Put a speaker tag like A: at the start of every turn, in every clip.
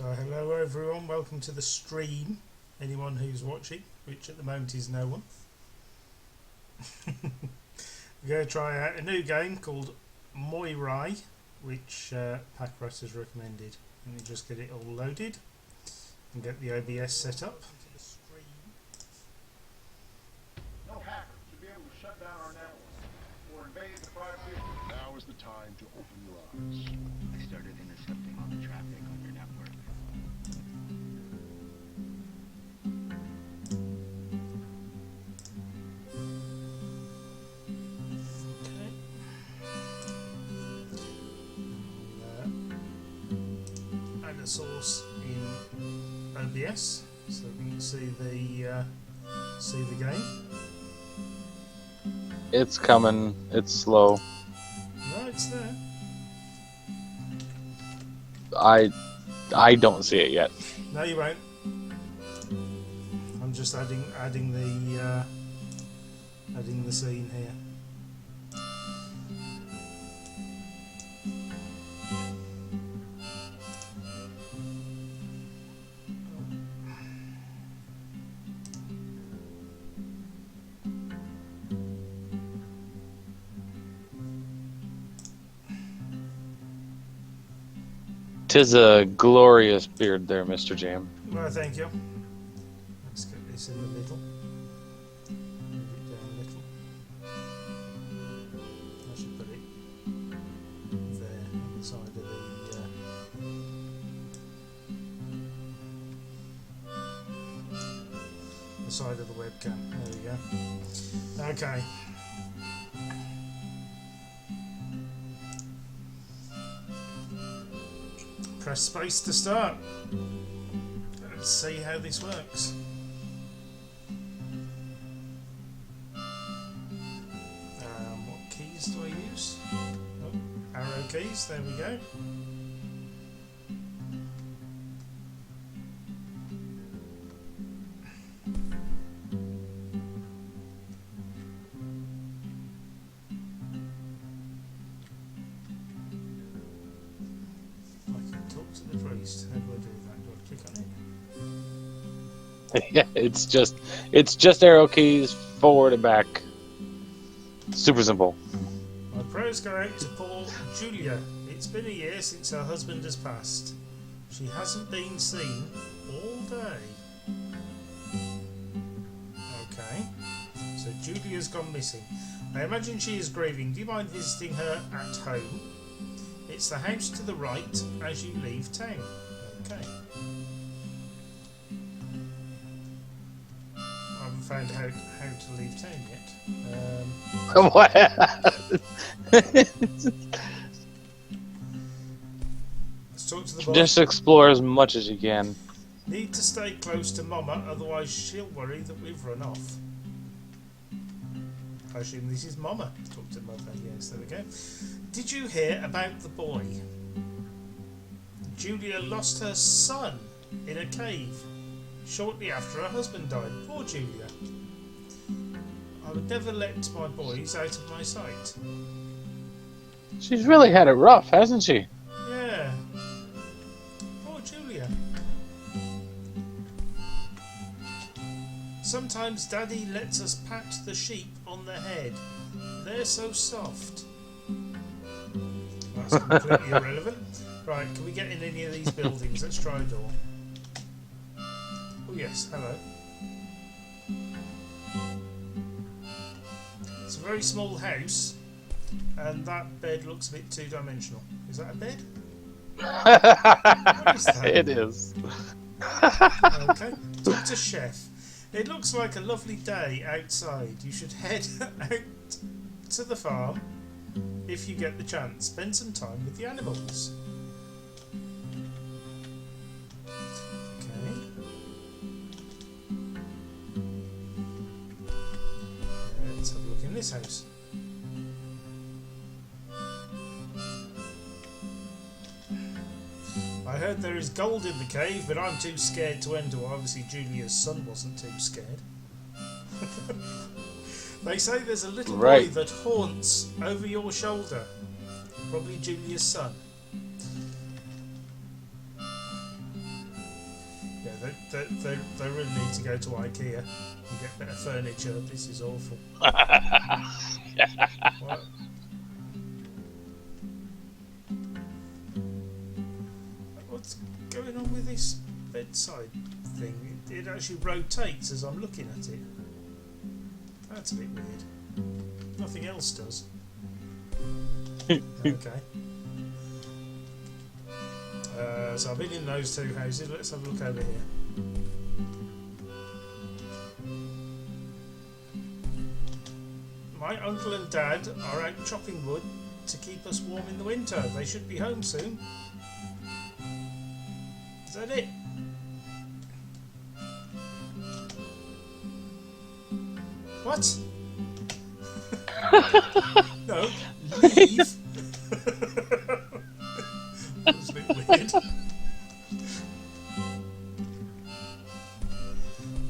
A: So hello everyone, welcome to the stream, anyone who's watching, which at the moment is no one. We're going to try out a new game called Moirai, which Packrat has recommended. Let me just get it all loaded and get the OBS set up.
B: No hacker should be able to shut down our networks or invade the private. Now is the time to open your eyes.
C: I started intercepting all the traffic on your network.
A: Add a source in OBS so we can see the game.
D: It's coming. It's slow.
A: No, it's there.
D: I don't see it yet.
A: No, you won't. I'm just adding the scene here.
D: Tis a glorious beard there, Mr. Jam.
A: Well, thank you. Let's get this in the middle. Move it down a little. I should put it there on the side of the side of the webcam. There we go. Okay. Press space to start. Let's see how this works. What keys do I use? Oh, arrow keys, there we go. To the priest. How do I do that? Do I click on it?
D: Yeah, it's just arrow keys forward and back. Super simple.
A: My prayers go out to poor Julia. It's been a year since her husband has passed. She hasn't been seen all day. Okay. So Julia's gone missing. I imagine she is grieving. Do you mind visiting her at home? It's the house to the right as you leave town. Okay. I haven't found how to leave town yet.
D: What?
A: Let's talk to the boy.
D: Just explore as much as you can.
A: Need to stay close to Mama, otherwise she'll worry that we've run off. I assume this is Mama. Talk to Mother. Yes, there we go. Did you hear about the boy? Julia lost her son in a cave shortly after her husband died. Poor Julia. I would never let my boys out of my sight.
D: She's really had it rough, hasn't she?
A: Yeah. Poor Julia. Sometimes Daddy lets us pat the sheep on the head. They're so soft. That's completely irrelevant. Right, can we get in any of these buildings? Let's try a door. Oh yes, hello. It's a very small house, and that bed looks a bit two-dimensional. Is that a bed? What is that?
D: It is.
A: Okay, talk to Chef. It looks like a lovely day outside. You should head out to the farm if you get the chance. Spend some time with the animals. Okay. Let's have a look in this house. I heard there is gold in the cave, but I'm too scared to enter. Well, obviously Julia's son wasn't too scared. They say there's a little boy that haunts over your shoulder. Probably Julia's son. they really need to go to IKEA and get better furniture. This is awful. What? What's going on with this bedside thing? It actually rotates as I'm looking at it. That's a bit weird. Nothing else does. Okay. So I've been in those two houses. Let's have a look over here. My uncle and dad are out chopping wood to keep us warm in the winter. They should be home soon. Is that it? What? No, leave. That was a bit weird.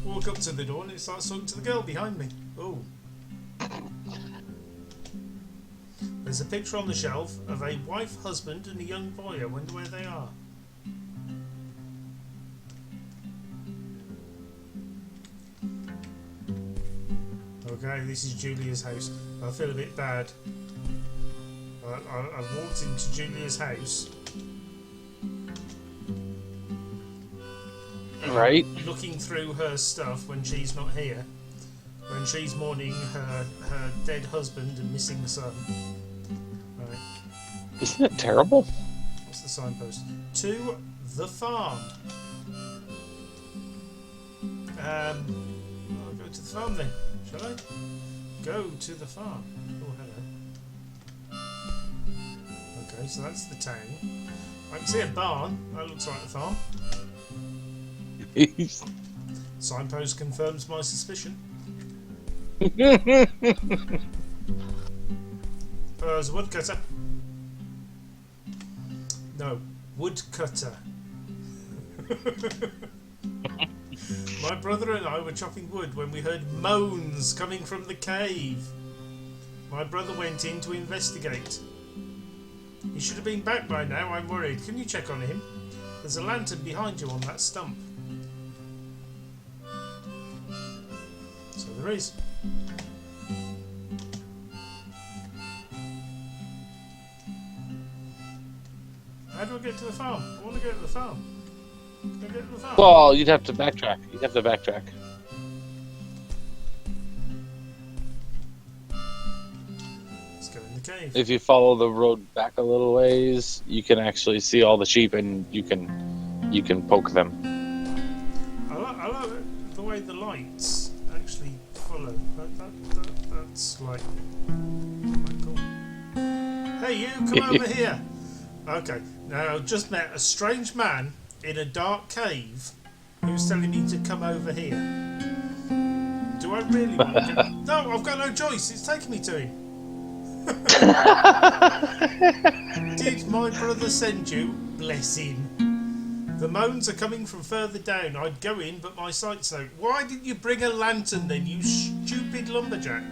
A: Walk up to the door and it starts talking to the girl behind me. Oh. There's a picture on the shelf of a wife, husband and a young boy. I wonder where they are. Okay, this is Julia's house. I feel a bit bad. I've walked into Julia's house.
D: Right.
A: Looking through her stuff when she's not here. When she's mourning her dead husband and missing son. Right.
D: Isn't it terrible?
A: What's the signpost? To the farm. I'll go to the farm then. Shall I? Go to the farm. Oh, hello. Okay, so that's the town. I can see a barn. That looks like the farm. Signpost confirms my suspicion. There's a woodcutter. No, woodcutter. My brother and I were chopping wood when we heard moans coming from the cave. My brother went in to investigate. He should have been back by now, I'm worried. Can you check on him? There's a lantern behind you on that stump. So there is. How do I get to the farm? I want to go to the farm. Can I get to the farm?
D: Well, you'd have to backtrack. Let's
A: go in the cave.
D: If you follow the road back a little ways, you can actually see all the sheep, and you can poke them.
A: I like the way the lights actually follow. That's like quite cool. Hey, you, come over here. Okay, now I've just met a strange man in a dark cave who's telling me to come over here. Do I really want to go? No, I've got no choice. It's taking me to him. Did my brother send you? Bless him. The moans are coming from further down. I'd go in, but my sight's out. Why didn't you bring a lantern then, you stupid lumberjack?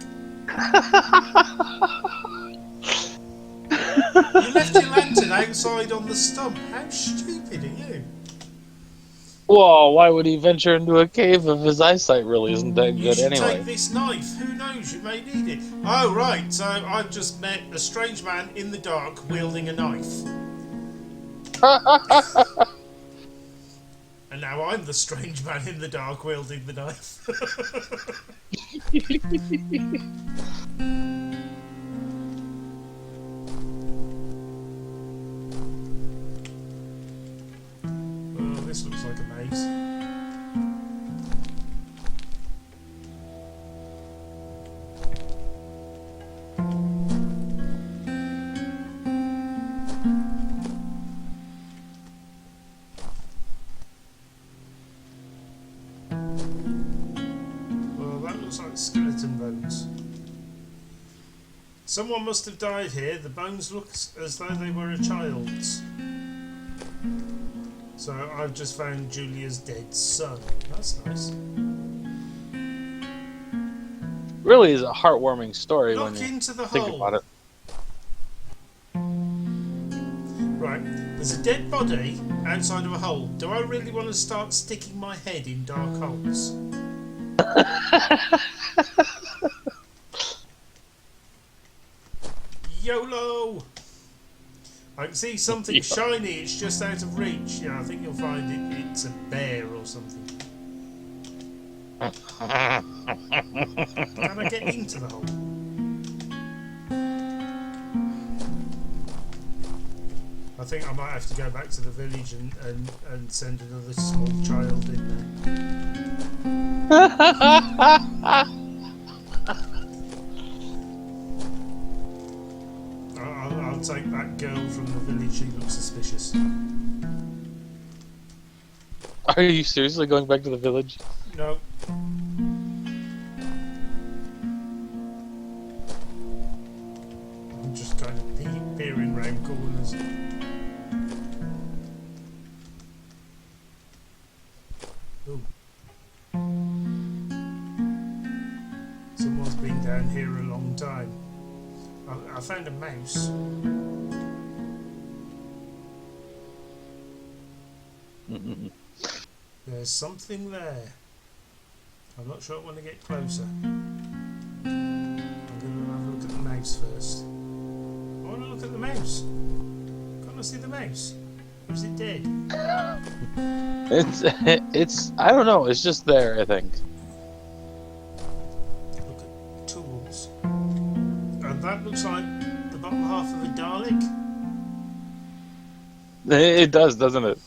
A: You left your lantern outside on the stump. How stupid are you?
D: Well, why would he venture into a cave if his eyesight really isn't that
A: You
D: good
A: should
D: anyway?
A: take this knife. Who knows? You may need it. Oh, right. So I've just met a strange man in the dark wielding a knife. And now I'm the strange man in the dark wielding the knife. Oh, this looks like a maze. Like skeleton bones. Someone must have died here. The bones look as though they were a child's. So I've just found Julia's dead son. That's nice.
D: Really is a heartwarming story
A: Look
D: when you
A: into the
D: think
A: hole.
D: about it.
A: Right. There's a dead body outside of a hole. Do I really want to start sticking my head in dark holes? YOLO! I can see something shiny, it's just out of reach. Yeah, I think you'll find it's a bear or something. Can I get into the hole? I think I might have to go back to the village and send another small child in there. I'll take that girl from the village, she looks suspicious.
D: Are you seriously going back to the village?
A: No. I'm just kind of peering round corners. Ooh. Someone's been down here a long time. I found a mouse. There's something there. I'm not sure I want to get closer. I'm going to have a look at the mouse first. I want to look at the mouse. Can't I see the mouse? Or is it dead?
D: It's I don't know, it's just there, I think.
A: Look at tools. And that looks like the bottom half of a Dalek.
D: It does, doesn't it?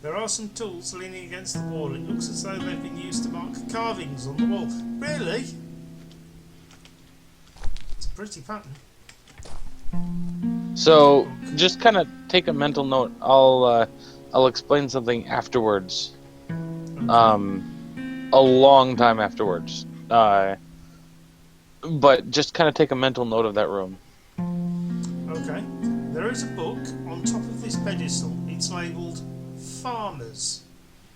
A: There are some tools leaning against the wall. It looks as though they've been used to mark carvings on the wall. Really? It's a pretty pattern.
D: So, just kind of take a mental note. I'll explain something afterwards.
A: Okay.
D: A long time afterwards. But just kind of take a mental note of that room.
A: Okay. There is a book on top of this pedestal. It's labelled Farmers.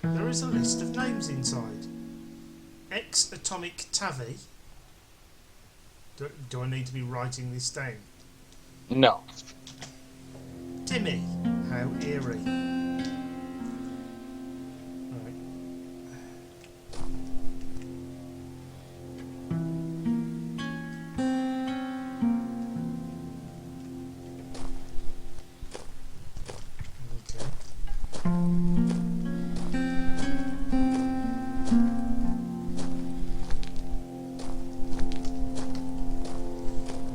A: There is a list of names inside. Ex-Atomic Tavi. Do I need to be writing this down?
D: No.
A: Timmy. How eerie. Right. Okay.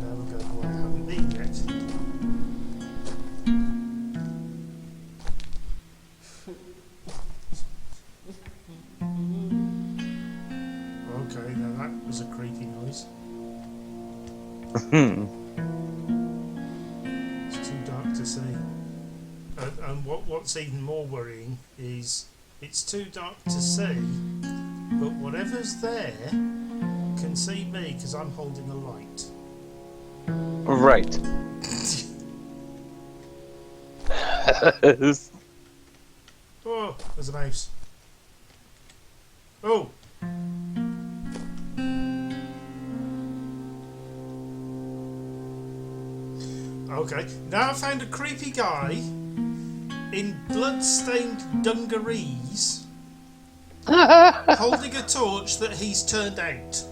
A: Now we'll go where I haven't been yet. Okay, now that was a creepy noise. It's too dark to see. And what's even more worrying is it's too dark to see, but whatever's there can see me because I'm holding a light.
D: Right.
A: Oh, there's a mouse. Oh! Okay, now I found a creepy guy in blood-stained dungarees holding a torch that he's turned out.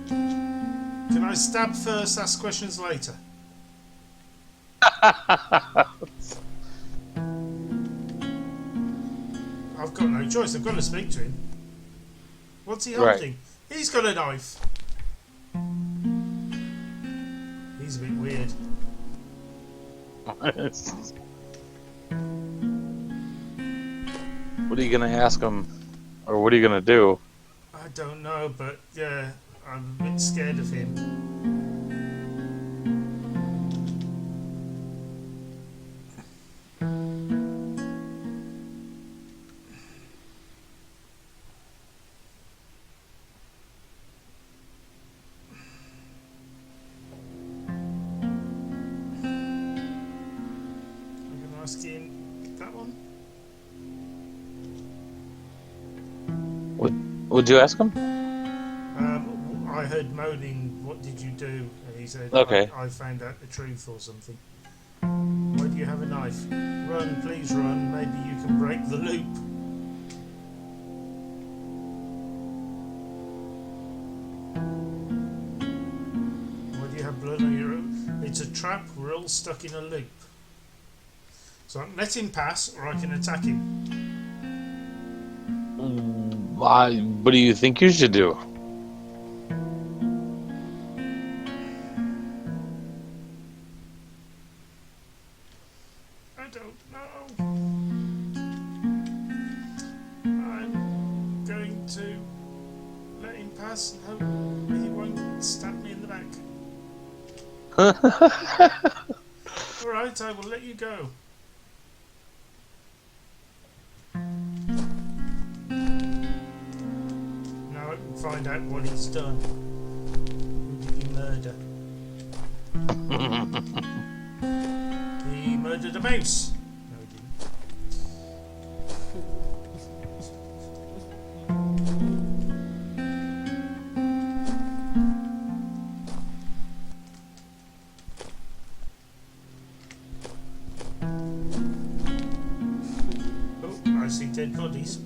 A: Can I stab first, ask questions later? I've got no choice, I've got to speak to him. What's he holding?
D: Right.
A: He's got a knife. He's a bit weird.
D: What are you gonna ask him? Or what are you gonna do?
A: I don't know, but yeah, I'm a bit scared of him. I'm going to ask him that one.
D: Would you ask him?
A: I I heard moaning, what did you do? And he said,
D: Okay.
A: I found out the truth or something. Why do you have a knife? Run, please run. Maybe you can break the loop. Why do you have blood on your own? It's a trap. We're all stuck in a loop. So I can let him pass, or I can attack him.
D: What do you think you should do?
A: I don't know. I'm going to let him pass and hope he won't stab me in the back. Alright, I will let you go. Now I can find out what he's done. Who did he murder? He murdered a mouse. No, he didn't. Oh, I see dead bodies.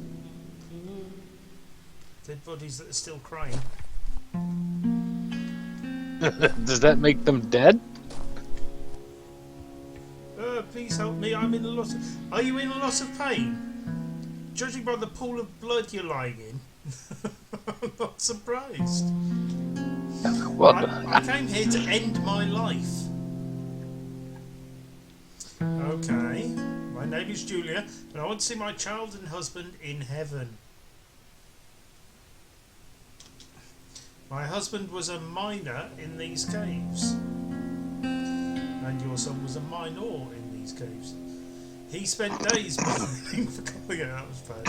A: Dead bodies that are still crying.
D: Does that make them dead?
A: Please help me. I'm in a lot of... Are you in a lot of pain? Judging by the pool of blood you're lying in, I'm not surprised.
D: Well,
A: I came here to end my life. Okay. My name is Julia, and I want to see my child and husband in heaven. My husband was a miner in these caves. And your son was a minor in these caves. He spent days mining for gold. Yeah, that was bad.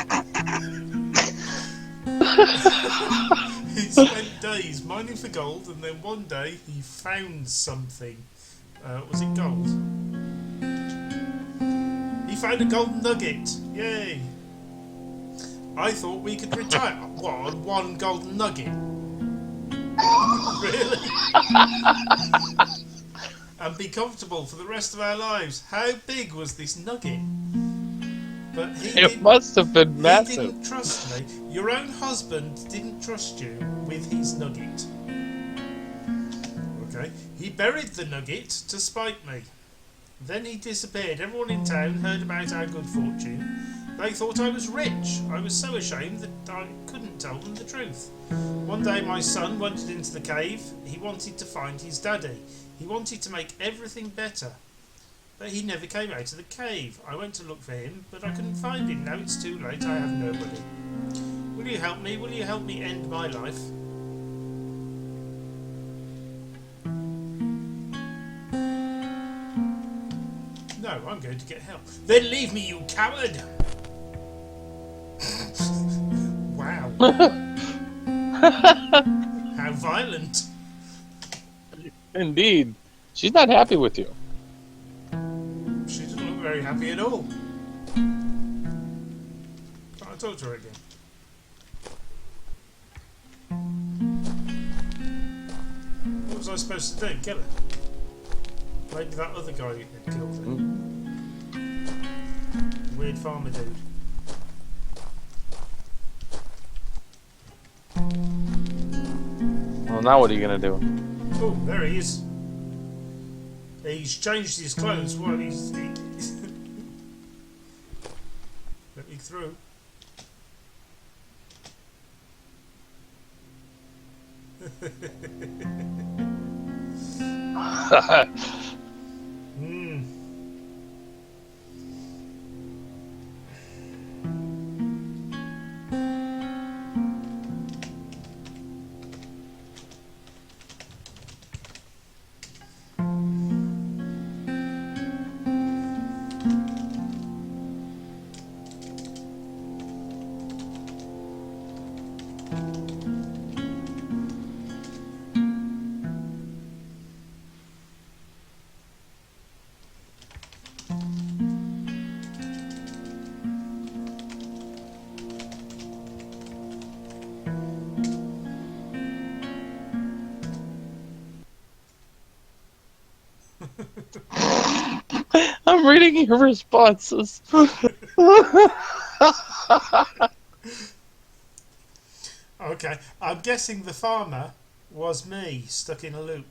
A: He spent days mining for gold, and then one day he found something. Was it gold? He found a golden nugget. Yay! I thought we could retire. What, on one golden nugget? Really? And be comfortable for the rest of our lives. How big was this nugget? But
D: it must have been
A: he
D: massive.
A: didn't trust me. Your own husband didn't trust you with his nugget. Okay. He buried the nugget to spite me. Then he disappeared. Everyone in town heard about our good fortune. They thought I was rich. I was so ashamed that I couldn't tell them the truth. One day my son wandered into the cave. He wanted to find his daddy. He wanted to make everything better. But he never came out of the cave. I went to look for him, but I couldn't find him. Now it's too late. I have nobody. Will you help me? Will you help me end my life? No, I'm going to get help. Then leave me, you coward! Wow. How violent.
D: Indeed. She's not happy with you.
A: She doesn't look very happy at all. Can't I talk to her again? What was I supposed to do? Kill her? Maybe that other guy had killed her. Weird farmer dude.
D: Well, now what are you gonna do?
A: Oh, there he is. He's changed his clothes. What? He's let me through. Hmm.
D: I'm reading your responses.
A: Okay, I'm guessing the farmer was me stuck in a loop.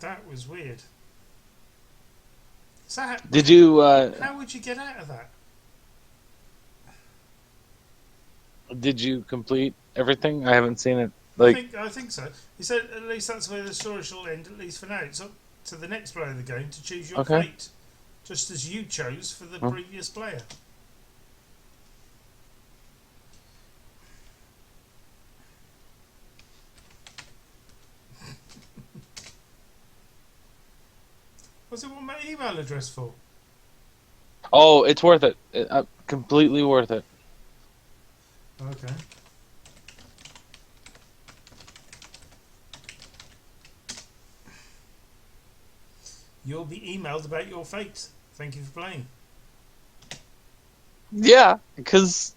A: That was weird. So
D: Did you
A: how would you get out of that?
D: complete everything? I haven't seen it.
A: I think so. He said at least that's where the story shall end, at least for now. It's up to the next player of the game to choose your
D: Okay.
A: fate, just as you chose for the
D: Huh.
A: previous player. What's it want my email address for?
D: Oh, it's worth it. Completely worth it.
A: Okay. You'll be emailed about your fate. Thank you for playing.
D: Yeah, because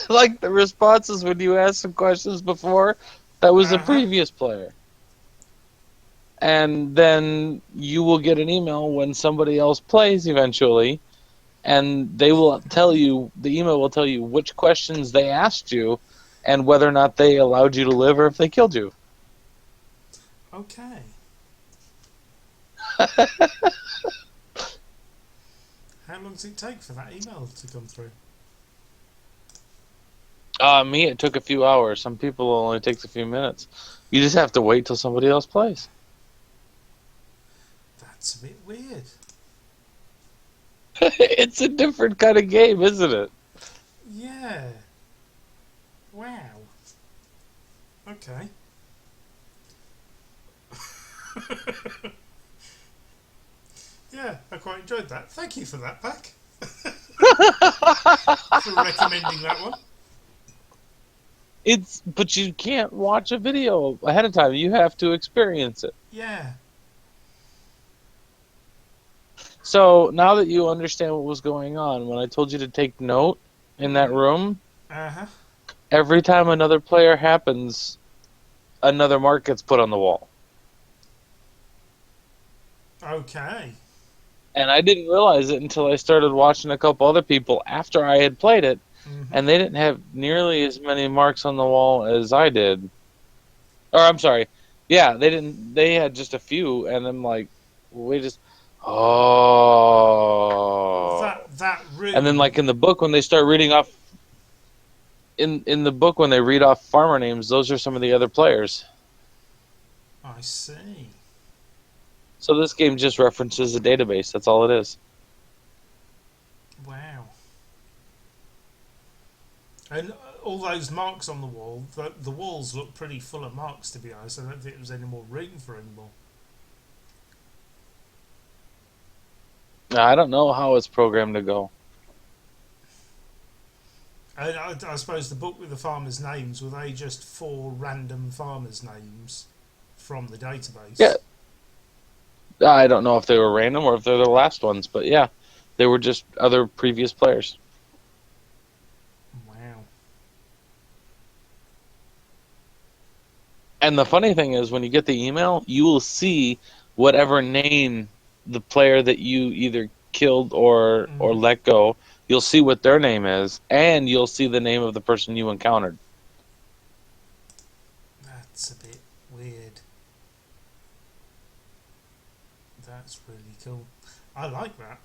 D: like the responses when you asked some questions before, that was a
A: Uh-huh.
D: previous player. And then you will get an email when somebody else plays eventually, and they will tell you, the email will tell you which questions they asked you and whether or not they allowed you to live or if they killed you.
A: Okay. How long does it take for that email to come through?
D: Me, it took a few hours. Some people it only takes a few minutes. You just have to wait till somebody else plays.
A: That's a bit weird.
D: It's a different kind of game, isn't it?
A: Yeah. Wow. Okay. Yeah, I quite enjoyed that. Thank you for that, Pack. For recommending that one.
D: But you can't watch a video ahead of time. You have to experience it.
A: Yeah.
D: So now that you understand what was going on, when I told you to take note in that room,
A: Uh-huh.
D: every time another player happens, another mark gets put on the wall.
A: Okay.
D: And I didn't realize it until I started watching a couple other people after I had played it,
A: Mm-hmm.
D: and they didn't have nearly as many marks on the wall as I did. Or I'm sorry, yeah, they didn't. They had just a few, and I'm like, we just, oh.
A: That
D: And then,
A: room.
D: like in the book, when they start reading off, in the book when they read off farmer names, those are some of the other players.
A: I see.
D: So this game just references a database. That's all it is.
A: Wow. And all those marks on the wall, the walls look pretty full of marks, to be honest. I don't think there was any more room for any more.
D: Now, I don't know how it's programmed to go.
A: And I suppose the book with the farmers' names, were they just 4 random farmers' names from the database?
D: Yeah. I don't know if they were random or if they're the last ones, but yeah, they were just other previous players.
A: Wow.
D: And the funny thing is, when you get the email, you will see whatever name the player that you either killed or let go. You'll see what their name is, and you'll see the name of the person you encountered.
A: That's a bit weird. That's really cool. I like that.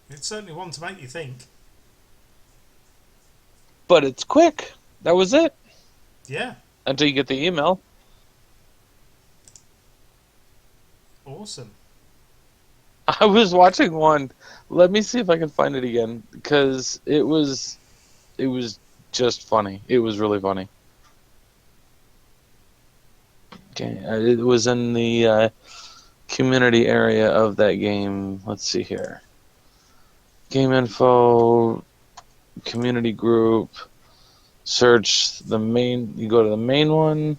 A: It's certainly one to make you think.
D: But it's quick. That was it.
A: Yeah.
D: Until you get the email.
A: Awesome.
D: I was watching one. Let me see if I can find it again, because it was just funny. It was really funny. Okay, it was in the community area of that game. Let's see here. Game info, community group, search the main. You go to the main one.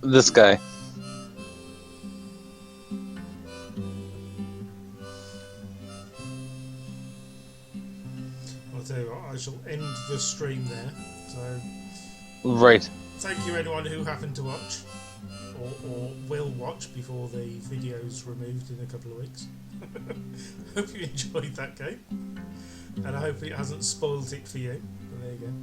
D: This guy.
A: I'll tell you what, I shall end the stream there. So,
D: Right.
A: thank you anyone who happened to watch, or will watch before the video's removed in a couple of weeks. Hope you enjoyed that game, and I hope it hasn't spoiled it for you. But there you go.